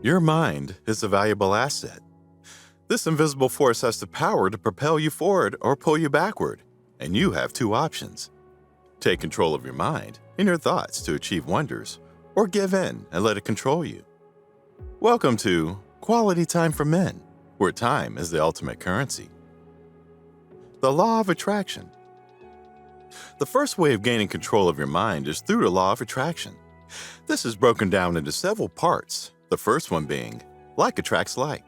Your mind is a valuable asset. This invisible force has the power to propel you forward or pull you backward, and you have two options. Take control of your mind and your thoughts to achieve wonders, or give in and let it control you. Welcome to Quality Time for Men, where time is the ultimate currency. The Law of Attraction. The first way of gaining control of your mind is through the Law of Attraction. This is broken down into several parts, the first one being, like attracts like.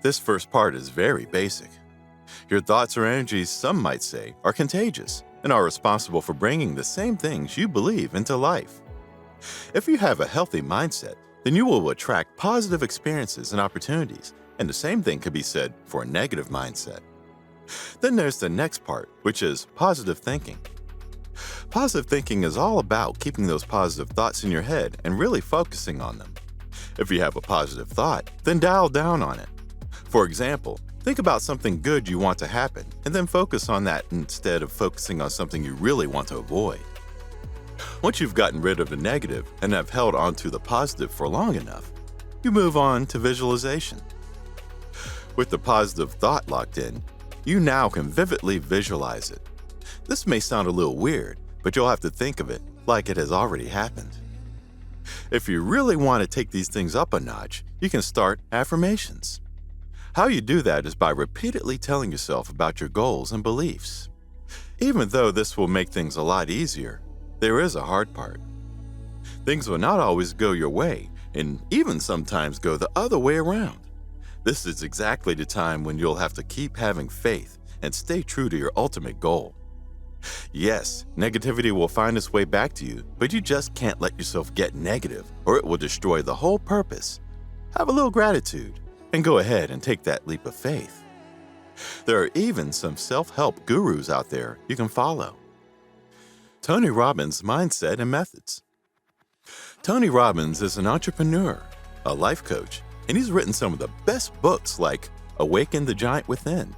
This first part is very basic. Your thoughts or energies, some might say, are contagious and are responsible for bringing the same things you believe into life. If you have a healthy mindset, then you will attract positive experiences and opportunities, and the same thing could be said for a negative mindset. Then there's the next part, which is positive thinking. Positive thinking is all about keeping those positive thoughts in your head and really focusing on them. If you have a positive thought, then dial down on it. For example, think about something good you want to happen and then focus on that instead of focusing on something you really want to avoid. Once you've gotten rid of the negative and have held on to the positive for long enough, you move on to visualization. With the positive thought locked in, you now can vividly visualize it. This may sound a little weird, but you'll have to think of it like it has already happened. If you really want to take these things up a notch, you can start affirmations. How you do that is by repeatedly telling yourself about your goals and beliefs. Even though this will make things a lot easier, there is a hard part. Things will not always go your way, and even sometimes go the other way around. This is exactly the time when you'll have to keep having faith and stay true to your ultimate goal. Yes, negativity will find its way back to you, but you just can't let yourself get negative or it will destroy the whole purpose. Have a little gratitude and go ahead and take that leap of faith. There are even some self-help gurus out there you can follow. Tony Robbins' Mindset and Methods. Tony Robbins is an entrepreneur, a life coach, and he's written some of the best books like Awaken the Giant Within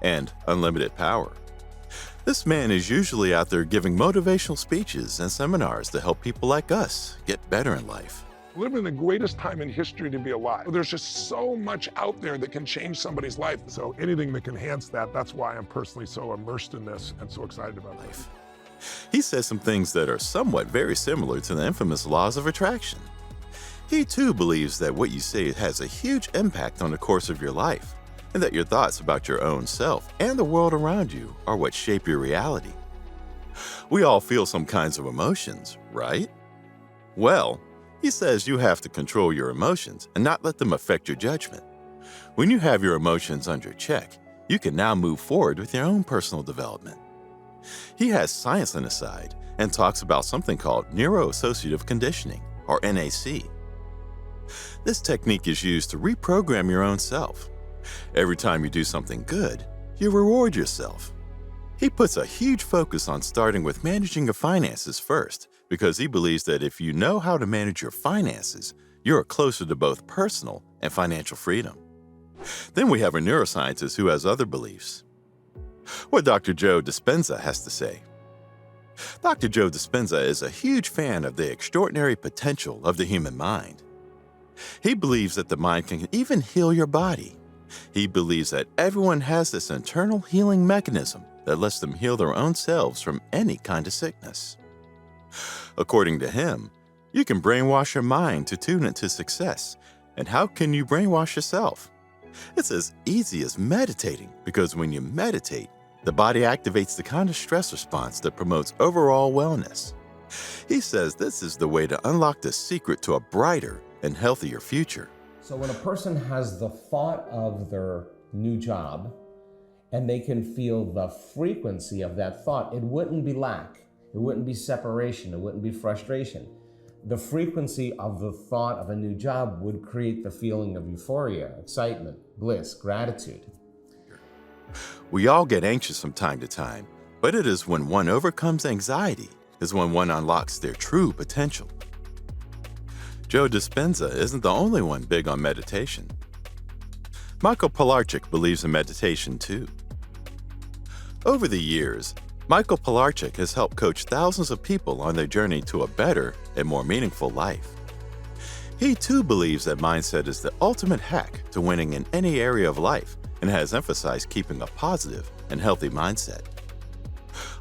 and Unlimited Power. This man is usually out there giving motivational speeches and seminars to help people like us get better in life. Live in the greatest time in history to be alive. There's just so much out there that can change somebody's life. So anything that can enhance that, that's why I'm personally so immersed in this and so excited about life. He says some things that are somewhat very similar to the infamous laws of attraction. He too believes that what you say has a huge impact on the course of your life, and that your thoughts about your own self and the world around you are what shape your reality. We all feel some kinds of emotions, right? Well, he says you have to control your emotions and not let them affect your judgment. When you have your emotions under check, you can now move forward with your own personal development. He has science on his side and talks about something called neuro-associative conditioning, or NAC. This technique is used to reprogram your own self. Every time you do something good, you reward yourself. He puts a huge focus on starting with managing your finances first, because he believes that if you know how to manage your finances, you are closer to both personal and financial freedom. Then we have a neuroscientist who has other beliefs. What Dr. Joe Dispenza has to say. Dr. Joe Dispenza is a huge fan of the extraordinary potential of the human mind. He believes that the mind can even heal your body. He believes that everyone has this internal healing mechanism that lets them heal their own selves from any kind of sickness. According to him, you can brainwash your mind to tune it to success. And how can you brainwash yourself? It's as easy as meditating, because when you meditate, the body activates the kind of stress response that promotes overall wellness. He says this is the way to unlock the secret to a brighter and healthier future. So when a person has the thought of their new job and they can feel the frequency of that thought, it wouldn't be lack, it wouldn't be separation, it wouldn't be frustration. The frequency of the thought of a new job would create the feeling of euphoria, excitement, bliss, gratitude. We all get anxious from time to time, but it is when one overcomes anxiety is when one unlocks their true potential. Joe Dispenza isn't the only one big on meditation. Michael Pilarchik believes in meditation too. Over the years, Michael Pilarchik has helped coach thousands of people on their journey to a better and more meaningful life. He too believes that mindset is the ultimate hack to winning in any area of life and has emphasized keeping a positive and healthy mindset.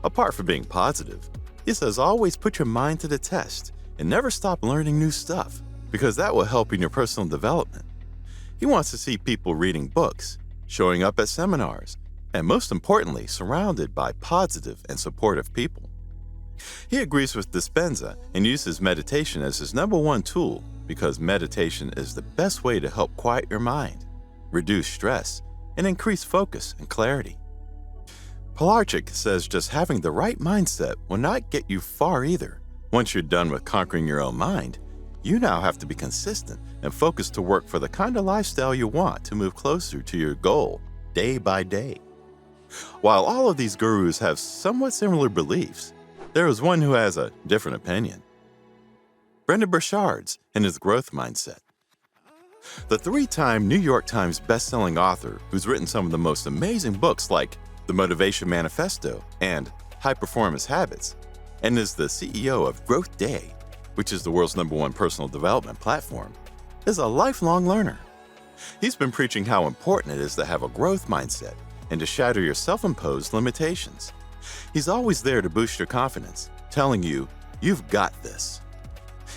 Apart from being positive, he says always put your mind to the test and never stop learning new stuff because that will help in your personal development. He wants to see people reading books, showing up at seminars, and most importantly, surrounded by positive and supportive people. He agrees with Dispenza and uses meditation as his #1 tool because meditation is the best way to help quiet your mind, reduce stress, and increase focus and clarity. Pilarchik says just having the right mindset will not get you far either. Once you're done with conquering your own mind, you now have to be consistent and focused to work for the kind of lifestyle you want to move closer to your goal day by day. While all of these gurus have somewhat similar beliefs, there is one who has a different opinion. Brendon Burchard's and his growth mindset. The 3-time New York Times bestselling author who's written some of the most amazing books like The Motivation Manifesto and High Performance Habits, and is the CEO of Growth Day, which is the world's #1 personal development platform, is a lifelong learner. He's been preaching how important it is to have a growth mindset and to shatter your self-imposed limitations. He's always there to boost your confidence, telling you, you've got this.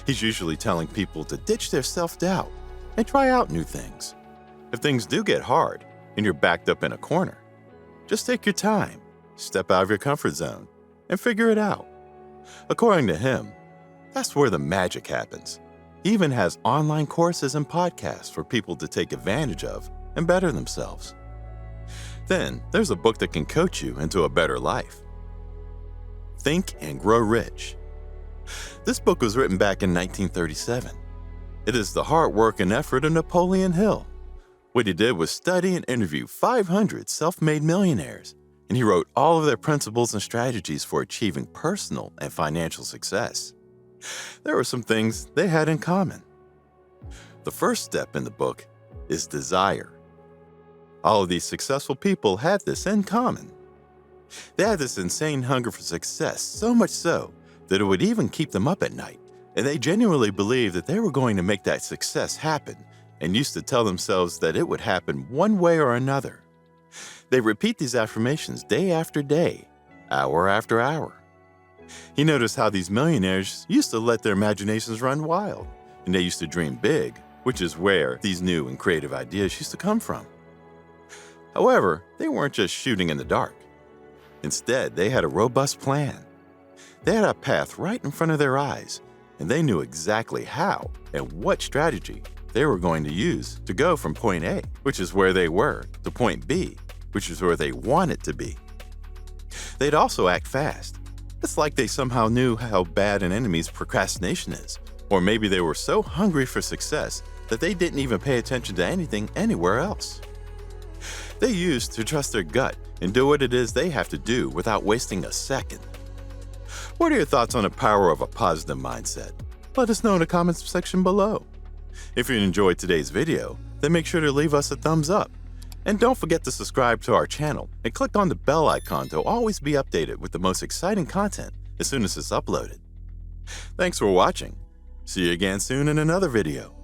He's usually telling people to ditch their self-doubt and try out new things. If things do get hard and you're backed up in a corner, just take your time, step out of your comfort zone, and figure it out. According to him, that's where the magic happens. He even has online courses and podcasts for people to take advantage of and better themselves. Then there's a book that can coach you into a better life. Think and Grow Rich. This book was written back in 1937. It is the hard work and effort of Napoleon Hill. What he did was study and interview 500 self-made millionaires, and he wrote all of their principles and strategies for achieving personal and financial success. There were some things they had in common. The first step in the book is desire. All of these successful people had this in common. They had this insane hunger for success, so much so that it would even keep them up at night, and they genuinely believed that they were going to make that success happen and used to tell themselves that it would happen one way or another. They repeat these affirmations day after day, hour after hour. He noticed how these millionaires used to let their imaginations run wild, and they used to dream big, which is where these new and creative ideas used to come from. However, they weren't just shooting in the dark. Instead, they had a robust plan. They had a path right in front of their eyes, and they knew exactly how and what strategy they were going to use to go from point A, which is where they were, to point B, which is where they wanted to be. They'd also act fast. It's like they somehow knew how bad an enemy's procrastination is, or maybe they were so hungry for success that they didn't even pay attention to anything anywhere else. They used to trust their gut and do what it is they have to do without wasting a second. What are your thoughts on the power of a positive mindset? Let us know in the comments section below. If you enjoyed today's video, then make sure to leave us a thumbs up. And don't forget to subscribe to our channel and click on the bell icon to always be updated with the most exciting content as soon as it's uploaded. Thanks for watching. See you again soon in another video.